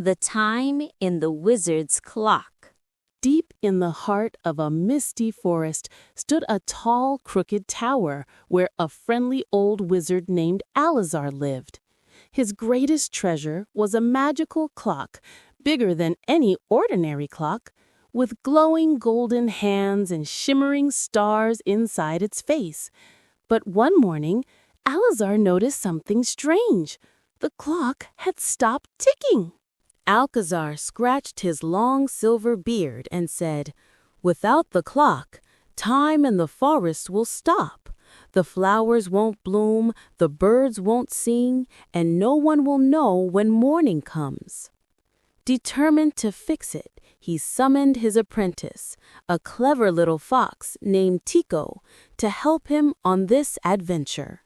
The Time in the Wizard's Clock. Deep in the heart of a misty forest stood a tall, crooked tower where a friendly old wizard named Alazar lived. His greatest treasure was a magical clock, bigger than any ordinary clock, with glowing golden hands and shimmering stars inside its face. But one morning, Alazar noticed something strange. The clock had stopped ticking. Alcazar scratched his long silver beard and said, "Without the clock, time in the forest will stop. The flowers won't bloom, the birds won't sing, and no one will know when morning comes." Determined to fix it, he summoned his apprentice, a clever little fox named Tico, to help him on this adventure.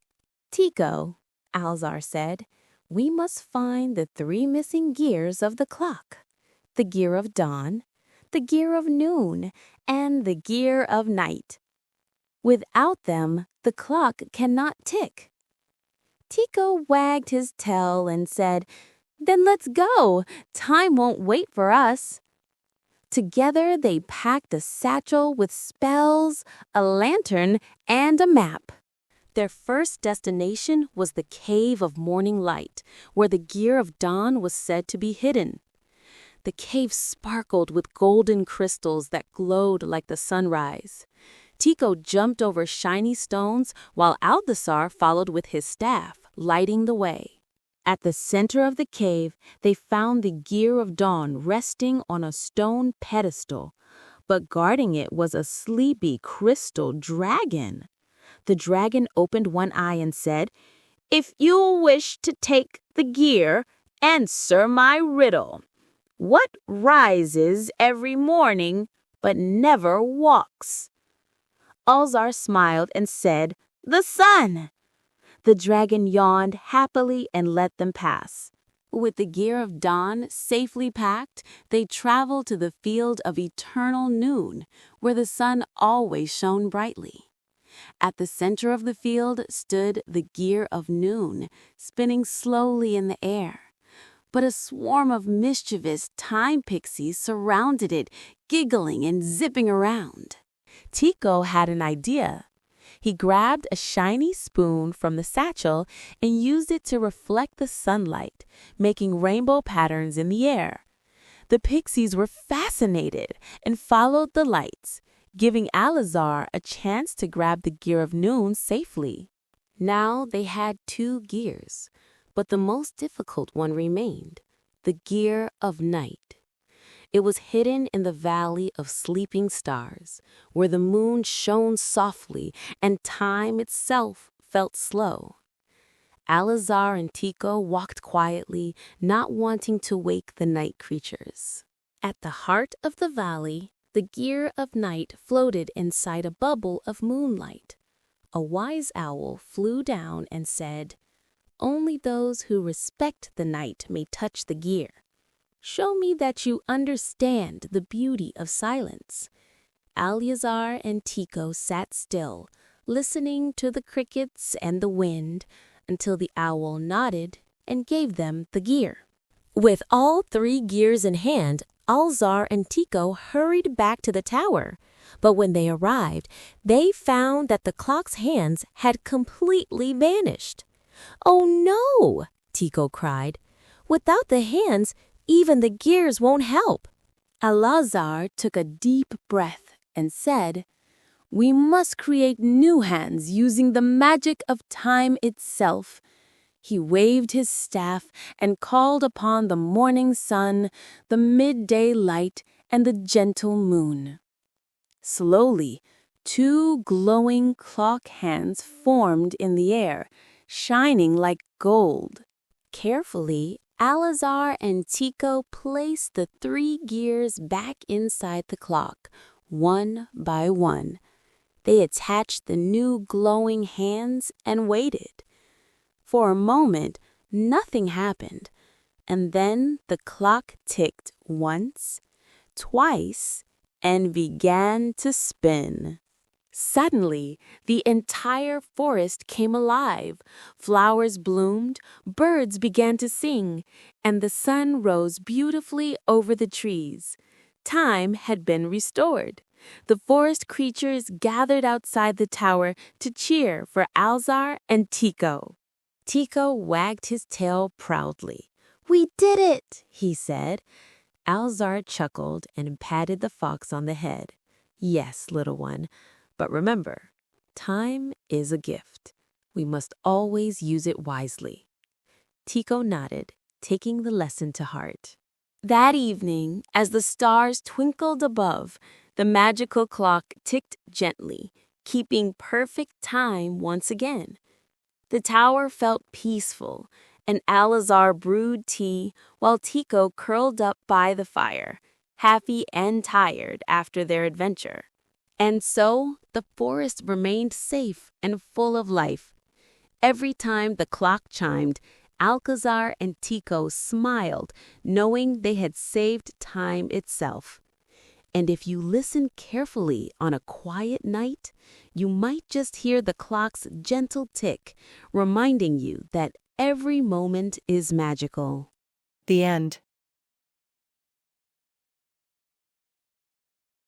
"Tico," Alzar said, "we must find the 3 missing gears of the clock: the gear of dawn, the gear of noon, and the gear of night. Without them, the clock cannot tick." Tico wagged his tail and said, "Then let's go. Time won't wait for us." Together they packed a satchel with spells, a lantern, and a map. Their first destination was the Cave of Morning Light, where the gear of dawn was said to be hidden. The cave sparkled with golden crystals that glowed like the sunrise. Tico jumped over shiny stones, while Alcazar followed with his staff, lighting the way. At the center of the cave, they found the gear of dawn resting on a stone pedestal, but guarding it was a sleepy crystal dragon. The dragon opened one eye and said, "If you wish to take the gear, answer my riddle. What rises every morning but never walks?" Alzar smiled and said, "The sun." The dragon yawned happily and let them pass. With the gear of dawn safely packed, they traveled to the field of eternal noon, where the sun always shone brightly. At the center of the field stood the gear of noon, spinning slowly in the air. But a swarm of mischievous time pixies surrounded it, giggling and zipping around. Tico had an idea. He grabbed a shiny spoon from the satchel and used it to reflect the sunlight, making rainbow patterns in the air. The pixies were fascinated and followed the lights, giving Alazar a chance to grab the gear of noon safely. Now they had 2 gears, but the most difficult one remained, the gear of night. It was hidden in the valley of sleeping stars, where the moon shone softly and time itself felt slow. Alazar and Tico walked quietly, not wanting to wake the night creatures. At the heart of the valley, the gear of night floated inside a bubble of moonlight. A wise owl flew down and said, "Only those who respect the night may touch the gear. Show me that you understand the beauty of silence." Alazar and Tico sat still, listening to the crickets and the wind, until the owl nodded and gave them the gear. With all 3 gears in hand, Alzar and Tico hurried back to the tower. But when they arrived, they found that the clock's hands had completely vanished. "Oh no!" Tico cried. "Without the hands, even the gears won't help." Alazar took a deep breath and said, "We must create new hands using the magic of time itself." He waved his staff and called upon the morning sun, the midday light, and the gentle moon. Slowly, 2 glowing clock hands formed in the air, shining like gold. Carefully, Alazar and Tico placed the 3 gears back inside the clock, one by one. They attached the new glowing hands and waited. For a moment, nothing happened, and then the clock ticked once, twice, and began to spin. Suddenly, the entire forest came alive. Flowers bloomed, birds began to sing, and the sun rose beautifully over the trees. Time had been restored. The forest creatures gathered outside the tower to cheer for Alzar and Tico. Tico wagged his tail proudly. "We did it," he said. Alzar chuckled and patted the fox on the head. "Yes, little one, but remember, time is a gift. We must always use it wisely." Tico nodded, taking the lesson to heart. That evening, as the stars twinkled above, the magical clock ticked gently, keeping perfect time once again. The tower felt peaceful, and Alazar brewed tea while Tico curled up by the fire, happy and tired after their adventure. And so the forest remained safe and full of life. Every time the clock chimed, Alcazar and Tico smiled, knowing they had saved time itself. And if you listen carefully on a quiet night, you might just hear the clock's gentle tick, reminding you that every moment is magical. The end.